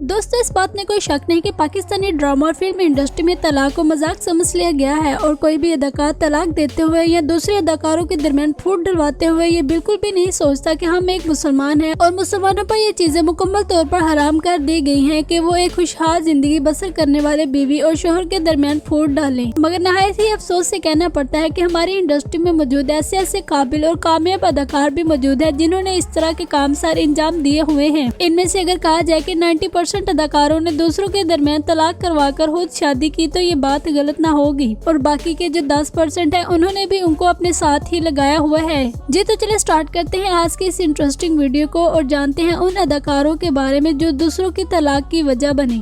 दोस्तों, इस बात में कोई शक नहीं कि पाकिस्तानी ड्रामा और फिल्म इंडस्ट्री में तलाक को मजाक समझ लिया गया है और कोई भी अदाकार तलाक देते हुए या दूसरे अदाकारों के दरमियान फूट डलवाते हुए ये बिल्कुल भी नहीं सोचता कि हम एक मुसलमान हैं और मुसलमानों पर ये चीजें मुकम्मल तौर पर हराम कर दी गई हैं कि वो एक खुशहाल जिंदगी बसर करने वाले बीवी और शोहर के दरमियान फूट डालें। मगर नहायत ही अफसोस से कहना पड़ता है कि हमारी इंडस्ट्री में मौजूद ऐसे काबिल और कामयाब अदाकार भी मौजूद है जिन्होंने इस तरह के काम सारे अंजाम दिए हुए हैं। इनमें से अगर कहा जाए कि 90% अदाकारों ने दूसरों के दरमियान तलाक करवाकर खुद शादी की तो ये बात गलत ना होगी, और बाकी के जो 10% है उन्होंने भी उनको अपने साथ ही लगाया हुआ है। जी तो चलिए स्टार्ट करते हैं आज की इस इंटरेस्टिंग वीडियो को और जानते हैं उन अदाकारों के बारे में जो दूसरों की तलाक की वजह बने।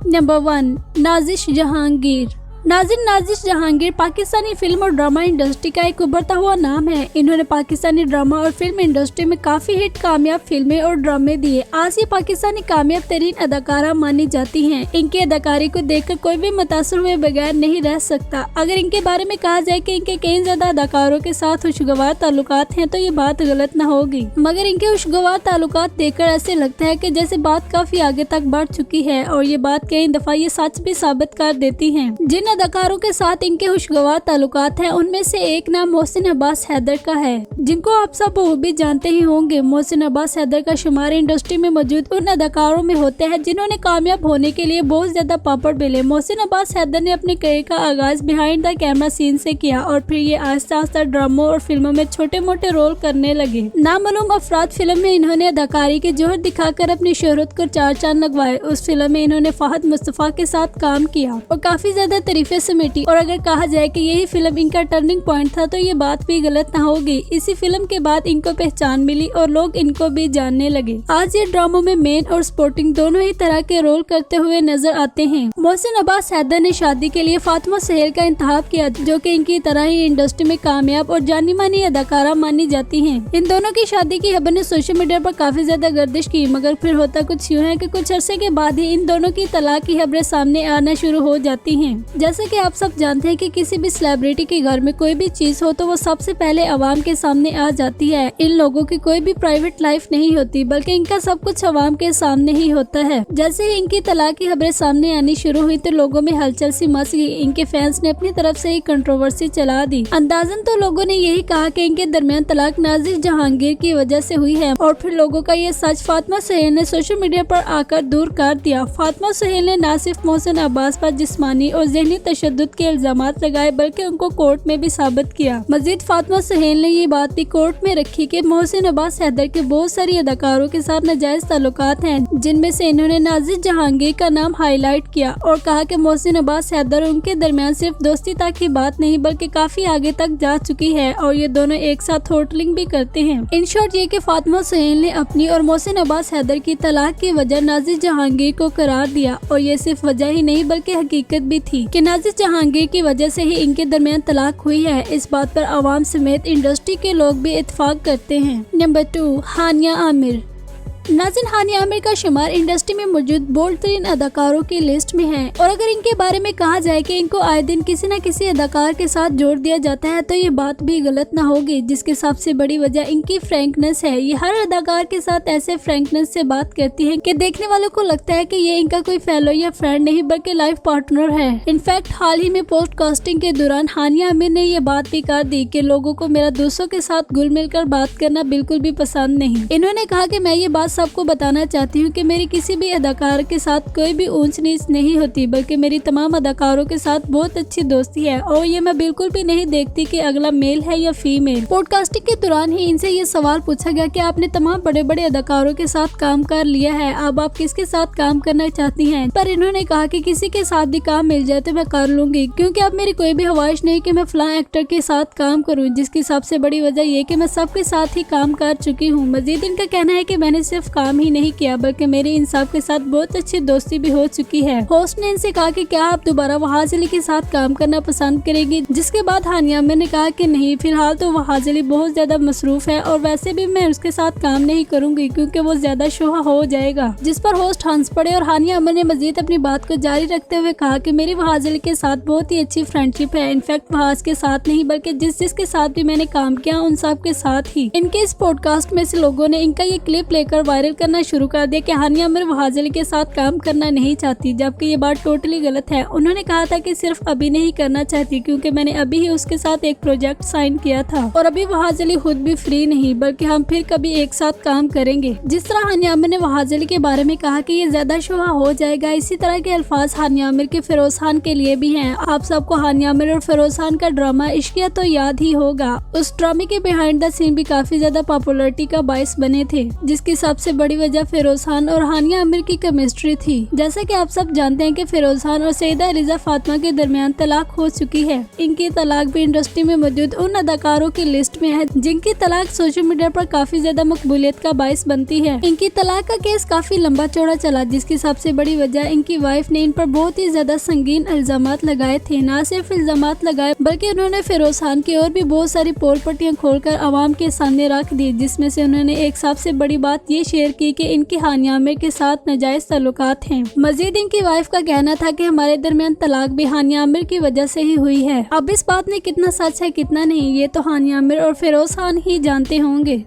नंबर 1, नाजिश जहांगीर। नाजिश जहांगीर पाकिस्तानी फिल्म और ड्रामा इंडस्ट्री का एक उभरता हुआ नाम है। इन्होंने पाकिस्तानी ड्रामा और फिल्म इंडस्ट्री में काफी हिट कामयाब फिल्में और ड्रामे दिए। आज ये पाकिस्तानी कामयाब तरीन अदाकारा मानी जाती हैं। इनकी अदाकारी को देखकर कोई भी मुतासर हुए बगैर नहीं रह सकता। अगर इनके बारे में कहा जाए कि इनके कई ज्यादा अदाकारों के साथ खुशगवार ताल्लुकात हैं तो ये बात गलत न होगी, मगर इनके खुशगवार ताल्लुकात देखकर ऐसे लगता है कि जैसे बात काफी आगे तक बढ़ चुकी है, और ये बात कई दफा ये सच भी साबित कर देती है। जिन अदाकारों के साथ इनके खुशगवार ताल्लुकात हैं उनमें से एक नाम मोहसिन अब्बास हैदर का है, जिनको आप सब भी जानते ही होंगे। मोहसिन अब्बास हैदर का शुमार इंडस्ट्री में मौजूद उन अदाकारों में होते हैं जिन्होंने कामयाब होने के लिए बहुत ज्यादा पापड़ बेले। मोहसिन अब्बास हैदर ने अपने करियर का आगाज बिहाइंड द कैमरा सीन से किया और फिर ये आहिस्ता आहिस्ता ड्रामों और फिल्मों में छोटे मोटे रोल करने लगे। नामालूम अफराद फिल्म में इन्होंने अदाकारी के जोहर दिखाकर अपनी शोहरत को चार चांद लगवाए। उस फिल्म में इन्होंने फहद मुस्तफा के साथ काम किया और काफी ज्यादा तारीफें समेटी, और अगर कहा जाए कि यही फिल्म इनका टर्निंग पॉइंट था तो ये बात भी गलत न होगी। इसी फिल्म के बाद इनको पहचान मिली और लोग इनको भी जानने लगे। आज ये ड्रामों में मेन और सपोर्टिंग दोनों ही तरह के रोल करते हुए नजर आते हैं। मोहसिन अब्बास हैदर ने शादी के लिए फातिमा सुहेल का इंतखाब किया, जो कि इनकी तरह ही इंडस्ट्री में कामयाब और जानी मानी अदाकारा मानी जाती हैं। इन दोनों की शादी की खबर ने सोशल मीडिया पर काफी ज्यादा गर्दिश की, मगर फिर होता कुछ यूँ है कि कुछ अरसे के बाद ही इन दोनों की तलाक की खबरें सामने आना शुरू हो जाती हैं। जैसे कि आप सब जानते हैं कि किसी भी सेलिब्रिटी के घर में कोई भी चीज हो तो वो सबसे पहले अवाम के सामने आ जाती है। इन लोगों की कोई भी प्राइवेट लाइफ नहीं होती, बल्कि इनका सब कुछ अवाम के सामने ही होता है। जैसे ही इनकी तलाक की खबरें सामने आनी शुरू हुई तो लोगों में हलचल सी मच गई। इनके फैंस ने अपनी तरफ से ही कंट्रोवर्सी चला दी। अंदाजन तो लोगों ने यही कहा कि इनके दरमियान तलाक नाजिश जहांगीर की वजह से हुई है, और फिर लोगों का ये सच फातिमा सुहेल ने सोशल मीडिया पर आकर दूर कर दिया। फातिमा सुहेल ने न सिर्फ मोहसिन अब्बास पर जिस्मानी और ज़हनी तशद्दुद के इल्जामात लगाए, बल्कि उनको कोर्ट में भी साबित किया। मजीद फातिमा सुहेल ने ये बात भी कोर्ट में रखी कि मोहसिन अब्बास हैदर के बहुत सारी अदाकारों के साथ नाजायज ताल्लुकात हैं, जिनमें से इन्होंने नाजिश जहांगीर का नाम हाईलाइट किया और कहा कि मोहसिन अब्बास हैदर उनके दरमियान सिर्फ दोस्ती तक की बात नहीं बल्कि काफी आगे तक जा चुकी है, और ये दोनों एक साथ होटलिंग भी करते हैं। इन शॉर्ट ये कि फातिमा सुहेल ने अपनी और मोहसिन अब्बास हैदर की तलाक की वजह नाजिश जहांगीर को करार दिया, और ये सिर्फ वजह ही नहीं बल्कि हकीकत भी थी कि नाजिश जहांगीर की वजह से ही इनके दरमियान तलाक हुई है। इस बात पर आवाम समेत इंडस्ट्री के लोग भी इत्तेफाक करते हैं। नंबर 2, हानिया आमिर। नाज़रीन, हानिया आमिर का शुमार इंडस्ट्री में मौजूद बोल्ड तरीन अदाकारों की लिस्ट में है, और अगर इनके बारे में कहा जाए कि इनको आए दिन किसी न किसी अदाकार के साथ जोड़ दिया जाता है तो ये बात भी गलत ना होगी, जिसकी सबसे बड़ी वजह इनकी फ्रैंकनेस है। ये हर अदाकार के साथ ऐसे फ्रैंकनेस से बात करती है कि देखने वालों को लगता है कि ये इनका कोई फेलो या फ्रेंड नहीं बल्कि लाइफ पार्टनर है। इनफैक्ट हाल ही में पॉडकास्टिंग के दौरान हानिया आमिर ने ये बात भी कर दी कि लोगों को मेरा दोस्तों के साथ घुल मिल कर बात करना बिल्कुल भी पसंद नहीं। इन्होंने कहा कि मैं ये बात सबको बताना चाहती हूँ कि मेरी किसी भी अदाकार के साथ कोई भी ऊंच नीच नहीं होती, बल्कि मेरी तमाम अदाकारों के साथ बहुत अच्छी दोस्ती है, और ये मैं बिल्कुल भी नहीं देखती कि अगला मेल है या फीमेल। पॉडकास्टिंग के दौरान ही इनसे ये सवाल पूछा गया कि आपने तमाम बड़े बड़े अदाकारों के साथ काम कर लिया है, अब आप किसके साथ काम करना चाहती हैं? पर इन्होंने कहा कि किसी के साथ भी काम मिल जाए तो मैं कर लूंगी, क्योंकि अब मेरी कोई भी ख्वाहिश नहीं कि मैं फलां एक्टर के साथ काम करूँ, जिसकी सबसे बड़ी वजह ये कि मैं सबके साथ ही काम कर चुकी हूँ। मजीद इनका कहना है कि मैंने सिर्फ काम ही नहीं किया बल्कि मेरी इन सब के साथ बहुत अच्छी दोस्ती भी हो चुकी है। होस्ट ने इनसे कहा कि क्या आप दोबारा वहाज अली के साथ काम करना पसंद करेगी, जिसके बाद हानिया आमिर ने कहा कि नहीं, फिलहाल तो वहाज अली बहुत ज्यादा मसरूफ है और वैसे भी मैं उसके साथ काम नहीं करूंगी क्योंकि वो ज्यादा शोहा हो जाएगा। जिस पर होस्ट हंस पड़े और हानिया आमिर ने मजीद अपनी बात को जारी रखते हुए कहा कि मेरी वहाज अली के साथ बहुत ही अच्छी फ्रेंडशिप है। इनफैक्ट वहाज के साथ नहीं बल्कि जिसके साथ भी मैंने काम किया उन सब के साथ ही। इनके इस पॉडकास्ट में से लोगों ने इनका ये क्लिप लेकर वायरल करना शुरू कर दिया कि हानिया आमिर वहाज अली के साथ काम करना नहीं चाहती, जबकि ये बात टोटली गलत है। उन्होंने कहा था कि सिर्फ अभी नहीं करना चाहती क्योंकि मैंने अभी ही उसके साथ एक प्रोजेक्ट साइन किया था और अभी वहाज अली खुद भी फ्री नहीं, बल्कि हम फिर कभी एक साथ काम करेंगे। जिस तरह हानिया आमिर ने वहाज अली के बारे में कहा कि ये ज्यादा शोहा हो जाएगा, इसी तरह के अल्फाज हानिया आमिर के फिरोज खान के लिए भी हैं। आप सबको हानिया आमिर और फिरोज खान का ड्रामा इश्किया तो याद ही होगा। उस ड्रामे के बिहाइंड द सीन भी काफी ज्यादा पॉपुलरिटी का बाइस बने थे, जिसकी सबसे बड़ी वजह फिरोज खान और हानिया आमिर की केमिस्ट्री थी। जैसा कि आप सब जानते हैं कि फिरोज खान और सईदा रिजा फातिमा के दरमियान तलाक हो चुकी है। इनकी तलाक भी इंडस्ट्री में मौजूद उन अदाकारों की लिस्ट में है जिनकी तलाक सोशल मीडिया पर काफी ज्यादा मकबूलियत का बाइस बनती है। इनकी तलाक का केस काफी लंबा चौड़ा चला, जिसकी सबसे बड़ी वजह इनकी वाइफ ने इन पर बहुत ही ज्यादा संगीन इल्जामात लगाए थे। न सिर्फ इल्जामात लगाए बल्कि उन्होंने फिरोज खान की और भी बहुत सारी पोल पट्टियां खोलकर आवाम के सामने रख दी, जिसमें से उन्होंने एक सबसे बड़ी बात ये शेयर की कि इनकी हानिया आमिर के साथ नाजायज ताल्लुकात हैं। मजीद इनकी वाइफ का कहना था कि हमारे दरमियान तलाक भी हानिया आमिर की वजह से ही हुई है। अब इस बात में कितना सच है कितना नहीं, ये तो हानिया आमिर और फिरोज खान ही जानते होंगे।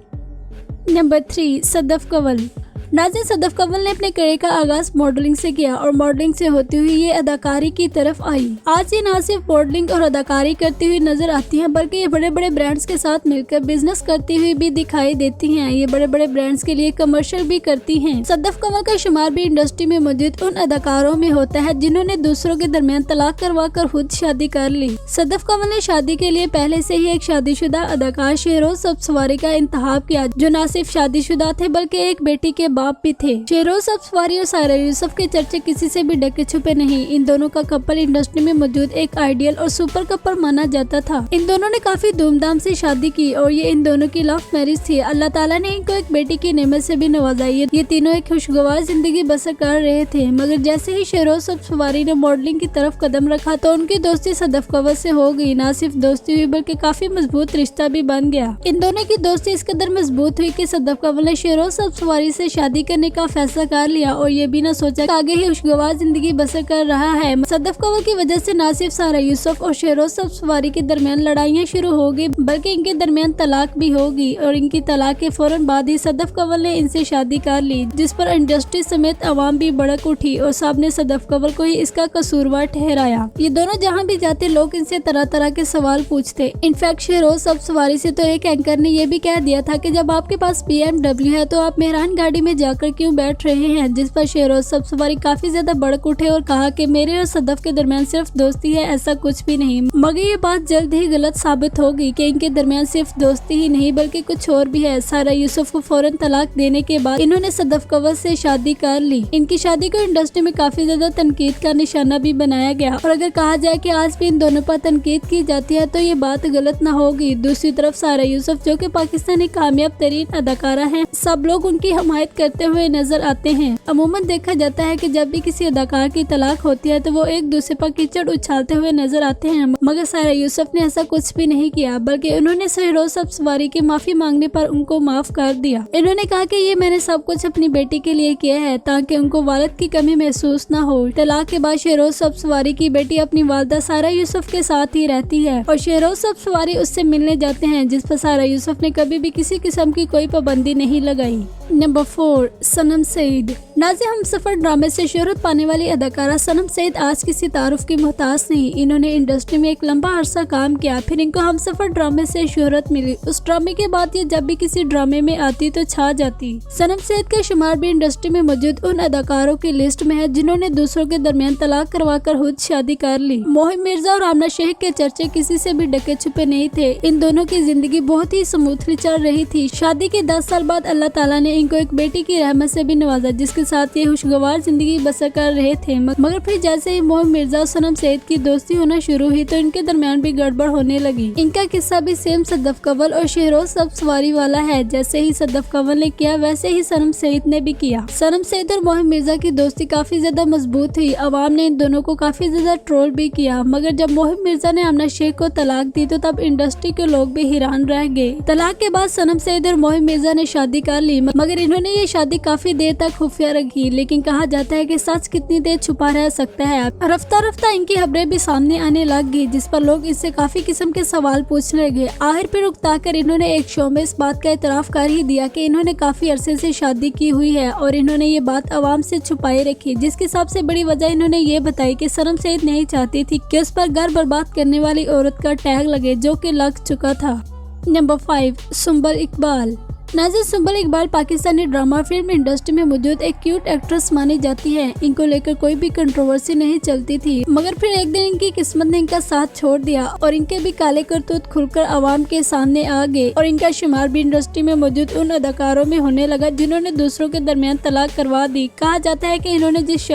नंबर 3, सदफ कंवल। नाज़रीन, सदफ कंवल ने अपने करियर का आगाज मॉडलिंग से किया और मॉडलिंग से होती हुई ये अदाकारी की तरफ आई। आज ये न सिर्फ मॉडलिंग और अदाकारी करती हुई नजर आती हैं, बल्कि ये बड़े बड़े ब्रांड्स के साथ मिलकर बिजनेस करती हुई भी दिखाई देती हैं। ये बड़े बड़े ब्रांड्स के लिए कमर्शियल भी करती हैं। सदफ कंवल का शुमार भी इंडस्ट्री में मौजूद उन अदाकारों में होता है जिन्होंने दूसरों के दरमियान तलाक करवा कर खुद शादी कर ली। सदफ कंवल ने शादी के लिए पहले से ही एक शादीशुदा अदाकार शहरोज सब्सवारी का इंतखाब किया, जो न सिर्फ शादीशुदा थे बल्कि एक बेटी के बाप भी थे। शहरोज सब्सवारी और सायरा यूसुफ के चर्चे किसी से भी ढके छुपे नहीं। इन दोनों का कपल इंडस्ट्री में मौजूद एक आइडियल और सुपर कपल माना जाता था। इन दोनों ने काफी धूमधाम से शादी की और ये इन दोनों की लव मैरिज थी। अल्लाह ताला ने इनको एक बेटी की नेमत से भी नवाजा। ये तीनों एक खुशगवार जिंदगी बसर कर रहे थे, मगर जैसे ही शहरोज सब्सवारी ने मॉडलिंग की तरफ कदम रखा तो उनकी दोस्ती सदफ कंवल से हो गई। न सिर्फ दोस्ती हुई बल्कि काफी मजबूत रिश्ता भी बन गया। इन दोनों की दोस्ती इस कदर मजबूत हुई कि सदफ कंवल ने शहरोज सब्सवारी से शादी करने का फैसला कर लिया और ये भी न सोचा कि आगे ही खुशगवार जिंदगी बसर कर रहा है। सदफ कंवल की वजह से न सिर्फ सायरा यूसुफ और शहरोज सब्सवारी के दरमियान लड़ाइयाँ शुरू हो गई, बल्कि इनके दरमियान तलाक भी होगी और इनकी तलाक के फौरन बाद ही सदफ कंवल ने इनसे शादी कर ली, जिस पर इंडस्ट्री समेत आवाम भी भड़क उठी और सब ने सदफ कंवल को ही इसका कसूरवार ठहराया। ये दोनों जहाँ भी जाते लोग इनसे तरह तरह के सवाल पूछते। इनफैक्ट शहरोज सब्सवारी से तो एक एंकर ने यह भी कह दिया था कि जब आपके पास BMW है तो आप मेहरान गाड़ी में जाकर क्यों बैठ रहे हैं, जिस पर शहरोज सब्सवारी काफी ज्यादा भड़क उठे और कहा कि मेरे और सदफ के दरमियान सिर्फ दोस्ती है, ऐसा कुछ भी नहीं। मगर ये बात जल्द ही गलत साबित होगी कि इनके दरमियान सिर्फ दोस्ती ही नहीं बल्कि कुछ और भी है। सायरा यूसुफ को फौरन तलाक देने के बाद इन्होंने सदफ कंवल से शादी कर ली। इनकी शादी को इंडस्ट्री में काफी ज्यादा तनकीद का निशाना भी बनाया गया और अगर कहा जाए कि आज भी इन दोनों पर तनकीद की जाती है तो ये बात गलत न होगी। दूसरी तरफ सायरा यूसुफ, जो कि पाकिस्तानी कामयाब तरीन अदाकारा है, सब लोग उनकी हमायत करते हुए नजर आते हैं। अमूमन देखा जाता है कि जब भी किसी अदाकार की तलाक होती है तो वो एक दूसरे पर कीचड़ उछालते हुए नजर आते हैं, मगर सायरा यूसुफ ने ऐसा कुछ भी नहीं किया, बल्कि उन्होंने शहरोज सब्सवारी की माफी मांगने पर उनको माफ कर दिया। इन्होंने कहा कि ये मैंने सब कुछ अपनी बेटी के लिए किया है ताकि उनको वालिद की कमी महसूस न हो। तलाक के बाद शहरोज सब्सवारी की बेटी अपनी वालिदा सायरा यूसुफ के साथ ही रहती है और शहरोज सब्सवारी उससे मिलने जाते हैं, जिस पर सायरा यूसुफ ने कभी भी किसी किस्म की कोई पाबंदी नहीं लगाई। नंबर 4, सनम सईद। नाज़रीन, हमसफर ड्रामे से शोहरत पाने वाली अदाकारा सनम सईद आज किसी तारुफ की मोहताज नहीं। इन्होंने इंडस्ट्री में एक लंबा अरसा काम किया, फिर इनको हमसफर ड्रामे से शोहरत मिली। उस ड्रामे के बाद ये जब भी किसी ड्रामे में आती तो छा जाती। सनम सईद का शुमार भी इंडस्ट्री में मौजूद उन अदाकारों की लिस्ट में है जिन्होंने दूसरों के दरमियान तलाक करवा कर खुद शादी कर ली। मोहिब मिर्जा और आमना शेख के चर्चे किसी से भी ढके छुपे नहीं थे। इन दोनों की जिंदगी बहुत ही स्मूथली चल रही थी। शादी के 10 साल बाद अल्लाह ताला ने इनको एक बेटी की रहमत से भी नवाजा, जिसके साथ ये खुशगवार जिंदगी बसर कर रहे थे। मगर फिर जैसे ही मोहिब मिर्जा और सनम सईद की दोस्ती होना शुरू हुई तो इनके दरमियान भी गड़बड़ होने लगी। इनका किस्सा भी सेम सदफ कंवल और शहरोज सब्सवारी वाला है। जैसे ही सदफ कंवल ने किया वैसे ही सनम सईद ने भी किया। सनम सईद और मोहिब मिर्जा की दोस्ती काफी ज्यादा मजबूत हुई। अवाम ने इन दोनों को काफी ज्यादा ट्रोल भी किया, मगर जब मोहिब मिर्जा ने आमना शेख को तलाक दी तो तब इंडस्ट्री के लोग भी हैरान रह गए। तलाक के बाद सनम सईद और मोहिब मिर्जा ने शादी कर ली, मगर मगर इन्होंने ये शादी काफी देर तक खुफिया रखी, लेकिन कहा जाता है कि सच कितनी देर छुपा रह सकता है। रफ्ता रफ्ता इनकी खबरें भी सामने आने लग गई, जिस पर लोग इससे काफी किस्म के सवाल पूछने लगे। आखिर फिर उकताकर इन्होंने एक शो में इस बात का इतराफ कर ही दिया कि इन्होंने काफी अरसे से शादी की हुई है और इन्होंने ये बात आवाम से छुपाई रखी, जिसकी सबसे बड़ी वजह इन्होंने ये बताई कि सनम सईद नहीं चाहती थी कि उस पर घर बर्बाद करने वाली औरत का टैग लगे, जो कि लग चुका था। नंबर 5, सुंबल इकबाल। नाज़रीन, Sumbal Iqbal Pakistani drama film industry में मौजूद एक क्यूट एक्ट्रेस मानी जाती है। इनको लेकर कोई भी कंट्रोवर्सी नहीं चलती थी, मगर फिर एक दिन इनकी किस्मत ने इनका साथ छोड़ दिया और इनके भी काले करतूत खुलकर आवाम के सामने आ गए और इनका शुमार भी इंडस्ट्री में मौजूद उन अदाकारों में होने लगा जिन्होंने दूसरों के दरमियान तलाक करवा दी। कहा जाता है कि इन्होंने जिस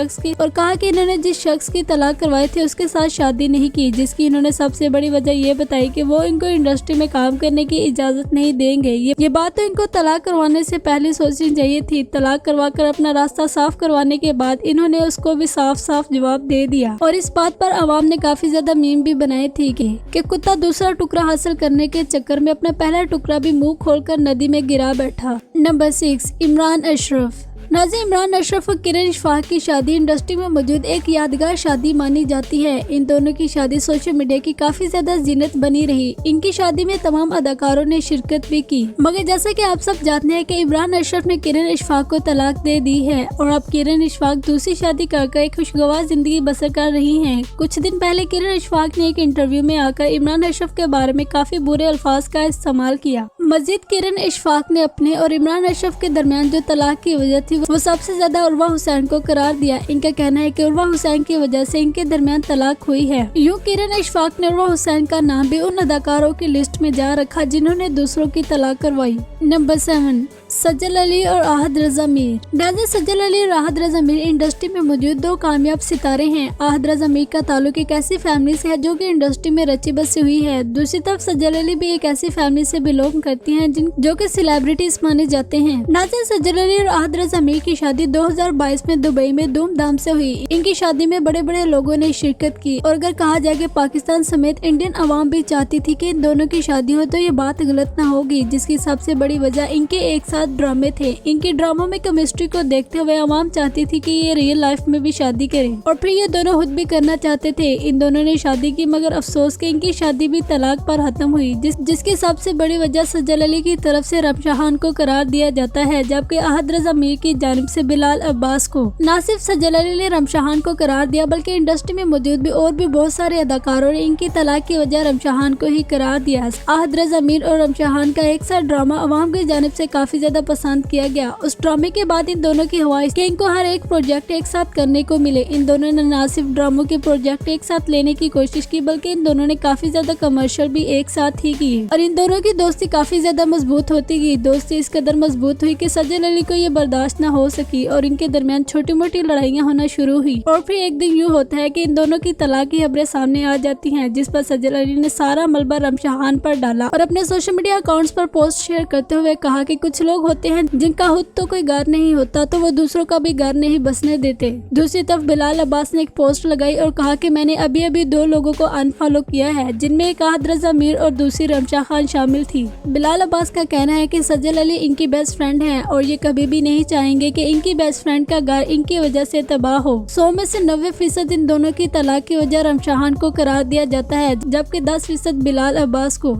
शख्स की तलाक करवाई थी उसके साथ शादी नहीं की, जिसकी इन्होंने सबसे बड़ी वजह ये बताई कि वो इनको इंडस्ट्री में काम करने की इजाजत नहीं देंगे। ये बात तो इनको तलाक करवाने से पहले सोचनी चाहिए थी। तलाक करवाकर अपना रास्ता साफ करवाने के बाद इन्होंने उसको भी साफ साफ जवाब दे दिया और इस बात पर आवाम ने काफी ज्यादा मीम भी बनाए थे कि कुत्ता दूसरा टुकड़ा हासिल करने के चक्कर में अपना पहला टुकड़ा भी मुंह खोलकर नदी में गिरा बैठा। नंबर 6, इमरान अशरफ। नाज़रीन, इमरान अशरफ और किरण इशफाक की शादी इंडस्ट्री में मौजूद एक यादगार शादी मानी जाती है। इन दोनों की शादी सोशल मीडिया की काफी ज्यादा जीनत बनी रही। इनकी शादी में तमाम अदाकारों ने शिरकत भी की, मगर जैसा कि आप सब जानते हैं कि इमरान अशरफ ने किरण इशफाक को तलाक दे दी है और अब किरण इशफाक दूसरी शादी कर एक खुशगवार जिंदगी बसर कर रही हैं। कुछ दिन पहले किरण इशफाक ने एक इंटरव्यू में आकर इमरान अशरफ के बारे में काफी बुरे अल्फाज का इस्तेमाल किया। मजीद किरण इशफाक ने अपने और इमरान अशरफ के दरमियान जो तलाक की वजह थी वो सबसे ज्यादा उर्वा हुसैन को करार दिया। इनका कहना है कि उर्वा हुसैन की वजह से इनके दरमियान तलाक हुई है। यूं किरण इशफाक ने उर्वा हुसैन का नाम भी उन अदाकारों की लिस्ट में जा रखा जिन्होंने दूसरों की तलाक करवाई। नंबर 7, सज्जल अली और आहद रजा मीर। नाज़रीन, सज्जल अली और आहद रजा मीर इंडस्ट्री में मौजूद दो कामयाब सितारे हैं। आहद रजा मीर का ताल्लुक एक ऐसी फैमिली से है जो कि इंडस्ट्री में रची बसी हुई है। दूसरी तरफ सज्जल अली भी एक ऐसी फैमिली से बिलोंग करती हैं जो कि सेलिब्रिटीज माने जाते हैं। नाज़रीन, सज्जल अली और आहद रजा मीर की शादी 2022 में दुबई में धूमधाम से हुई। इनकी शादी में बड़े बड़े लोगों ने शिरकत की और अगर कहा जाए कि पाकिस्तान समेत इंडियन अवाम भी चाहती थी कि इन दोनों की शादी हो तो ये बात गलत ना होगी, जिसकी सबसे बड़ी वजह इनके एक साथ ड्रामे थे। इनके ड्रामों में केमिस्ट्री को देखते हुए आवाम चाहती थी कि ये रियल लाइफ में भी शादी करें और फिर ये दोनों खुद भी करना चाहते थे। इन दोनों ने शादी की, मगर अफसोस कि इनकी शादी भी तलाक पर खत्म हुई, जिसकी सबसे बड़ी वजह सज्जल अली की तरफ से रमशाहान को करार दिया जाता है, जबकि आहद रजा मीर की जानिब से बिलाल अब्बास को। न सिर्फ सज्जल अली ने रमशाहान को करार दिया बल्कि इंडस्ट्री में मौजूद भी और भी बहुत सारे अदाकारों ने इनकी तलाक की वजह रमशाहान को ही करार दिया। आहद रजा मीर और रमशाहान का एक साथ ड्रामा अवाम की जानिब से काफी ज्यादा पसंद किया गया। उस ड्रामे के बाद इन दोनों की ख्वाहिश कि इनको हर एक प्रोजेक्ट एक साथ करने को मिले। इन दोनों ने न सिर्फ ड्रामों के प्रोजेक्ट एक साथ लेने की कोशिश की बल्कि इन दोनों ने काफी ज्यादा कमर्शियल भी एक साथ ही किए और इन दोनों की दोस्ती काफी ज्यादा मजबूत होती गई। दोस्ती इस कदर मजबूत हुई कि सज्जल अली को ये बर्दाश्त न हो सकी और इनके दरमियान छोटी मोटी लड़ाइयाँ होना शुरू हुई और फिर एक दिन यूँ होता है कि इन दोनों की तलाक की खबरें सामने आ जाती हैं, जिस पर सज्जल अली ने सारा मलबा रमशाहान पर डाला और अपने सोशल मीडिया अकाउंट्स पर पोस्ट शेयर करते हुए कहा कि कुछ लोग होते हैं जिनका खुद तो कोई घर नहीं होता तो वो दूसरों का भी घर नहीं बसने देते। दूसरी तरफ बिलाल अब्बास ने एक पोस्ट लगाई और कहा कि मैंने अभी अभी 2 लोगों को अनफॉलो किया है, जिनमें एक आहद रजा मीर और दूसरी रमशा खान शामिल थी। बिलाल अब्बास का कहना है कि सज्जल अली इनकी बेस्ट फ्रेंड है और ये कभी भी नहीं चाहेंगे कि इनकी बेस्ट फ्रेंड का घर इनकी वजह से तबाह हो। 100 में से 90% इन दोनों की तलाक की वजह रमशाहान को करार दिया जाता है, जबकि 10% बिलाल अब्बास को।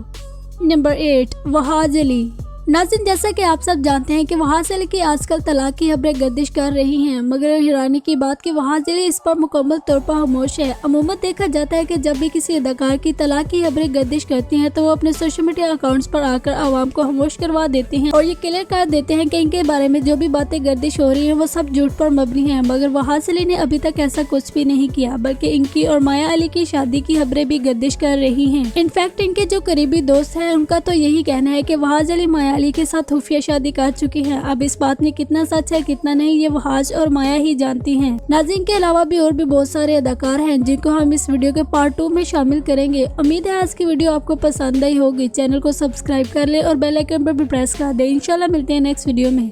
नंबर 8, वहाज अली। नाज़रीन, जैसा कि आप सब जानते हैं कि वहाज अली की आजकल तलाक की खबरें गर्दिश कर रही हैं, मगर हैरानी की बात कि वहाज अली इस पर मुकम्मल तौर पर खामोश है। अमूमन देखा जाता है कि जब भी किसी अदाकार की तलाक की खबरें गर्दिश करती हैं तो वो अपने सोशल मीडिया अकाउंट्स पर आकर आवाम को खामोश करवा देते हैं और ये क्लियर कर देते हैं कि इनके बारे में जो भी बातें गर्दिश हो रही हैं वो सब झूठ पर मबनी है। मगर वहाज अली ने अभी तक ऐसा कुछ भी नहीं किया, बल्कि इनकी और माया अली की शादी की खबरें भी गर्दिश कर रही हैं। इनफैक्ट इनके जो करीबी दोस्त हैं उनका तो यही कहना है कि वहाज अली माया अली के साथ खुफिया शादी कर चुकी है। अब इस बात में कितना सच है कितना नहीं ये वहाज और माया ही जानती हैं। नाज़रीन, के अलावा भी और भी बहुत सारे अदाकार हैं जिनको हम इस वीडियो के पार्ट 2 में शामिल करेंगे। उम्मीद है आज की वीडियो आपको पसंद आई होगी। चैनल को सब्सक्राइब कर ले और बेल आइकन पर भी प्रेस कर दे। इंशाल्लाह मिलते हैं नेक्स्ट वीडियो में।